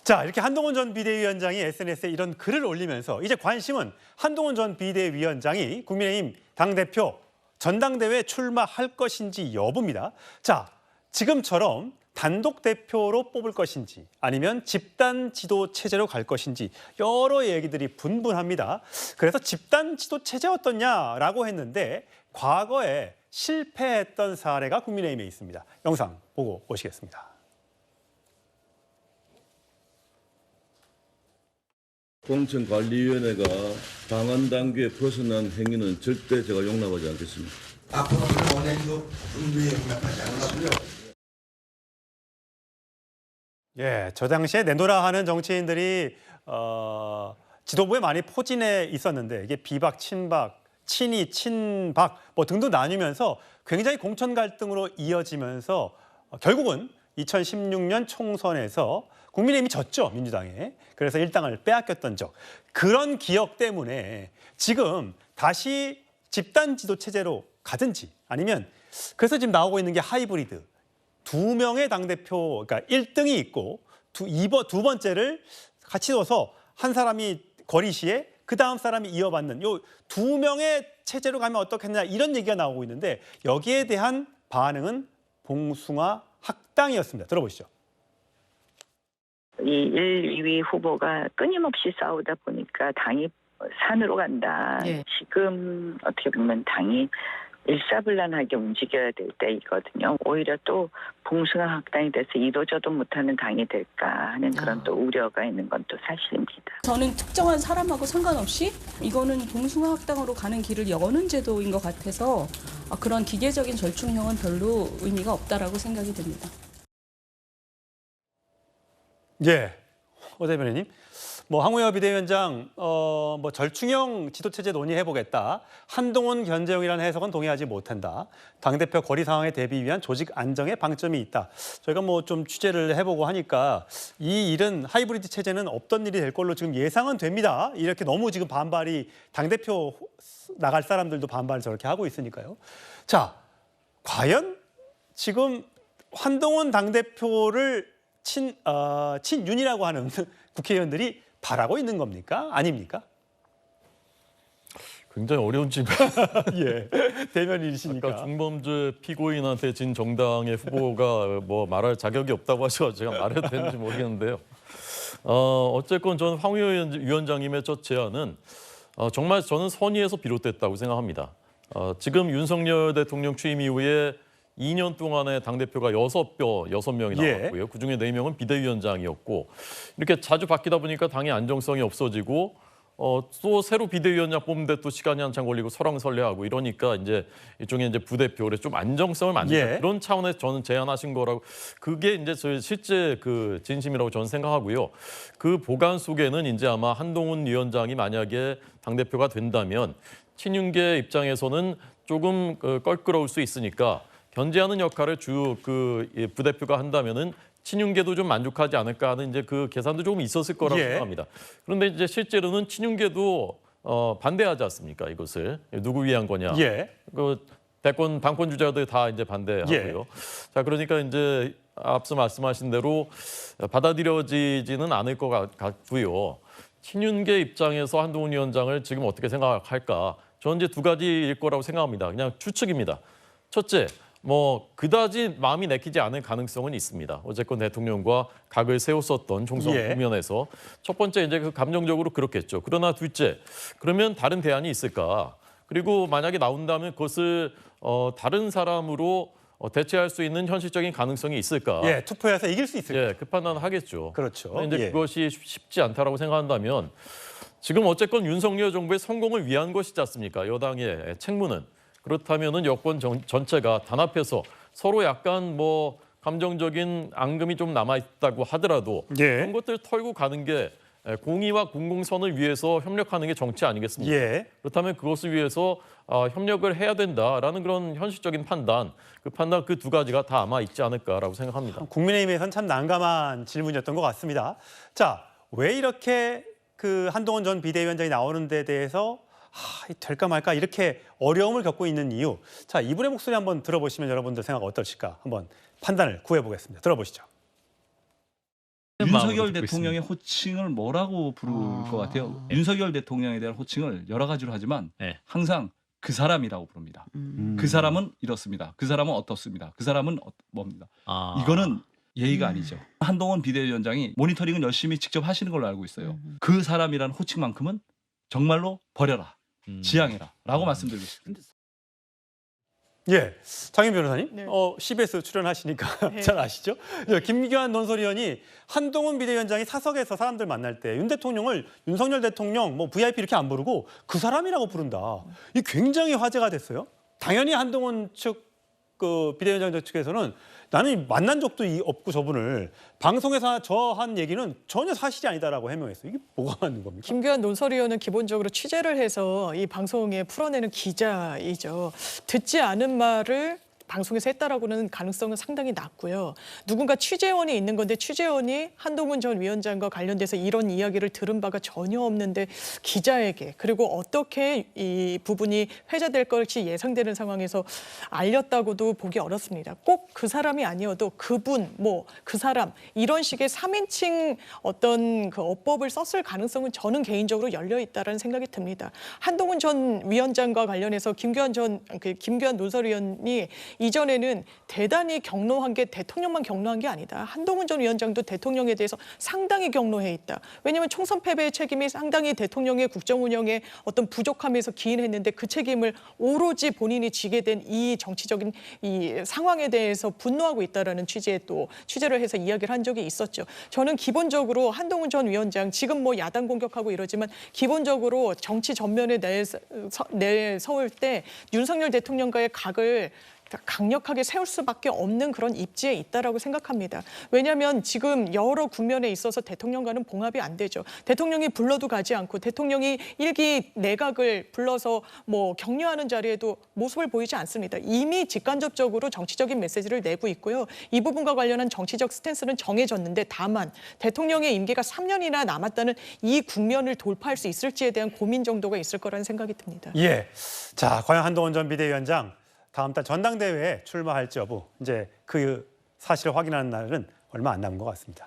자, 이렇게 한동훈 전 비대위원장이 SNS에 이런 글을 올리면서 이제 관심은 한동훈 전 비대위원장이 국민의힘 당대표 전당대회에 출마할 것인지 여부입니다. 자, 지금처럼 단독 대표로 뽑을 것인지 아니면 집단 지도 체제로 갈 것인지 여러 얘기들이 분분합니다. 그래서 집단 지도 체제 어떻냐라고 했는데 과거에 실패했던 사례가 국민의힘에 있습니다. 영상 보고 오시겠습니다. 공천관리위원회가 방한 단계에 벗어난 행위는 절대 제가 용납하지 않겠습니다. 앞으로는 원행도 분명히 용납하지 않겠습니다. 예, 저 당시에 내노라 하는 정치인들이 지도부에 많이 포진해 있었는데 이게 비박, 친박, 친이, 친박 뭐 등등 나뉘면서 굉장히 공천 갈등으로 이어지면서 결국은 2016년 총선에서 국민의힘이 졌죠, 민주당에. 그래서 일당을 빼앗겼던 적. 그런 기억 때문에 지금 다시 집단 지도 체제로 가든지 아니면 그래서 지금 나오고 있는 게 하이브리드. 두 명의 당대표, 그러니까 1등이 있고 두 번째를 같이 둬서 한 사람이 거리시에 그 다음 사람이 이어받는 요 두 명의 체제로 가면 어떻겠냐 이런 얘기가 나오고 있는데 여기에 대한 반응은 봉숭아 학당이었습니다. 들어보시죠. 이 1, 2위 후보가 끊임없이 싸우다 보니까 당이 산으로 간다. 예. 지금 어떻게 보면 당이 일사불란하게 움직여야 될 때이거든요. 오히려 또 봉숭아 학당이 돼서 이도저도 못하는 당이 될까 하는 그런 또 우려가 있는 건 또 사실입니다. 저는 특정한 사람하고 상관없이 이거는 봉숭아 학당으로 가는 길을 여는 제도인 것 같아서 그런 기계적인 절충형은 별로 의미가 없다라고 생각이 됩니다. 예, 오 대변인님. 뭐 황우여 비대위원장 뭐 절충형 지도체제 논의해보겠다. 한동훈 견제용이라는 해석은 동의하지 못한다. 당대표 거리 상황에 대비 위한 조직 안정에 방점이 있다. 저희가 뭐 좀 취재를 해보고 하니까 이 일은 하이브리드 체제는 없던 일이 될 걸로 지금 예상은 됩니다. 이렇게 너무 지금 반발이 당대표 나갈 사람들도 반발을 저렇게 하고 있으니까요. 자, 과연 지금 한동훈 당대표를 친윤이라고 하는 국회의원들이 바라고 있는 겁니까? 아닙니까? 굉장히 어려운 질문. 예, 대변인이시니까. 아까 중범죄 피고인한테 진 정당의 후보가 뭐 말할 자격이 없다고 하셔서 제가 말해도 되는지 모르겠는데요. 어쨌건 저는 황우여 위원장님의 첫 제안은 정말 저는 선의에서 비롯됐다고 생각합니다. 지금 윤석열 대통령 취임 이후에 2년 동안에 당대표가 6명이 나왔고요. 예. 그중에 4명은 비대위원장이었고 이렇게 자주 바뀌다 보니까 당의 안정성이 없어지고 또 새로 비대위원장 뽑는데 또 시간이 한참 걸리고 설왕설래하고 이러니까 이제 일종의 이제 부대표를 좀 안정성을 만드는 예. 그런 차원에서 저는 제안하신 거라고 그게 이제 저희 실제 그 진심이라고 저는 생각하고요. 그 보관 속에는 이제 아마 한동훈 위원장이 만약에 당대표가 된다면 친윤계 입장에서는 조금 껄끄러울 수 있으니까 견제하는 역할을 부대표가 한다면은 친윤계도 좀 만족하지 않을까 하는 이제 그 계산도 조금 있었을 거라고 예. 생각합니다. 그런데 이제 실제로는 친윤계도 반대하지 않습니까? 이것을 누구 위한 거냐? 예. 그 대권 당권 주자들 다 이제 반대하고요. 예. 자, 그러니까 이제 앞서 말씀하신 대로 받아들여지지는 않을 것 같고요. 친윤계 입장에서 한동훈 위원장을 지금 어떻게 생각할까? 저는 이제 두 가지일 거라고 생각합니다. 그냥 추측입니다. 첫째. 뭐 그다지 마음이 내키지 않을 가능성은 있습니다. 어쨌건 대통령과 각을 세웠었던 총선 국면에서 첫 번째 이제 그 감정적으로 그렇겠죠. 그러나 둘째, 그러면 다른 대안이 있을까? 그리고 만약에 나온다면 그것을 다른 사람으로 대체할 수 있는 현실적인 가능성이 있을까? 예, 투표해서 이길 수 있을까? 예, 그 판단을 하겠죠. 그렇죠. 이제 예. 그것이 쉽지 않다라고 생각한다면 지금 어쨌건 윤석열 정부의 성공을 위한 것이지 않습니까? 여당의 책무는. 그렇다면은 여권 전체가 단합해서 서로 약간 뭐 감정적인 앙금이 좀 남아 있다고 하더라도 예. 그런 것들 털고 가는 게 공의와 공공선을 위해서 협력하는 게 정치 아니겠습니까? 예. 그렇다면 그것을 위해서 협력을 해야 된다라는 그런 현실적인 판단, 그 두 가지가 다 아마 있지 않을까라고 생각합니다. 국민의힘에선 참 난감한 질문이었던 것 같습니다. 자, 왜 이렇게 그 한동훈 전 비대위원장이 나오는 데 대해서 될까 말까 이렇게 어려움을 겪고 있는 이유. 자, 이분의 목소리 한번 들어보시면 여러분들 생각 어떠실까 한번 판단을 구해보겠습니다. 들어보시죠. 윤석열 대통령의 호칭을 뭐라고 부를 것 같아요? 윤석열 대통령에 대한 호칭을 여러 가지로 하지만 네. 항상 그 사람이라고 부릅니다. 그 사람은 이렇습니다. 그 사람은 어떻습니다. 그 사람은 뭡니다. 이거는 예의가 아니죠. 한동훈 비대위원장이 모니터링은 열심히 직접 하시는 걸로 알고 있어요. 그 사람이라는 호칭만큼은 정말로 버려라. 지양해라. 라고 말씀드리고 싶습니다. 예, 장윤 변호사님, 네. CBS 출연하시니까 네. 잘 아시죠? 김기환 논설위원이 한동훈 비대위원장이 사석에서 사람들 만날 때 윤 대통령을 윤석열 대통령 뭐 VIP 이렇게 안 부르고 그 사람이라고 부른다. 이 굉장히 화제가 됐어요. 당연히 한동훈 측 그 비대위원장 측에서는 나는 만난 적도 없고 저분을 방송에서 저 한 얘기는 전혀 사실이 아니다라고 해명했어요. 이게 뭐가 맞는 겁니까? 김규환 논설위원은 기본적으로 취재를 해서 이 방송에 풀어내는 기자이죠. 듣지 않은 말을 방송에서 했다라고는 가능성은 상당히 낮고요. 누군가 취재원이 있는 건데 취재원이 한동훈 전 위원장과 관련돼서 이런 이야기를 들은 바가 전혀 없는데 기자에게 그리고 어떻게 이 부분이 회자될 것이 예상되는 상황에서 알렸다고도 보기 어렵습니다. 꼭 그 사람이 아니어도 그분, 뭐 그 사람 이런 식의 3인칭 어떤 그 어법을 썼을 가능성은 저는 개인적으로 열려 있다라는 생각이 듭니다. 한동훈 전 위원장과 관련해서 김규환 논설위원이 이전에는 대단히 경로한 게 대통령만 경로한 게 아니다. 한동훈 전 위원장도 대통령에 대해서 상당히 경로해 있다. 왜냐하면 총선 패배의 책임이 상당히 대통령의 국정 운영에 어떤 부족함에서 기인했는데 그 책임을 오로지 본인이 지게 된 이 정치적인 이 상황에 대해서 분노하고 있다라는 취지에 또 취재를 해서 이야기를 한 적이 있었죠. 저는 기본적으로 한동훈 전 위원장 지금 뭐 야당 공격하고 이러지만 기본적으로 정치 전면에 내세울 때 윤석열 대통령과의 각을 강력하게 세울 수밖에 없는 그런 입지에 있다라고 생각합니다. 왜냐하면 지금 여러 국면에 있어서 대통령과는 봉합이 안 되죠. 대통령이 불러도 가지 않고 대통령이 일기 내각을 불러서 뭐 격려하는 자리에도 모습을 보이지 않습니다. 이미 직간접적으로 정치적인 메시지를 내고 있고요. 이 부분과 관련한 정치적 스탠스는 정해졌는데 다만 대통령의 임기가 3년이나 남았다는 이 국면을 돌파할 수 있을지에 대한 고민 정도가 있을 거라는 생각이 듭니다. 예, 자 과연 한동훈 전 비대위원장 다음 달 전당대회에 출마할지 여부 이제 그 사실을 확인하는 날은 얼마 안 남은 것 같습니다.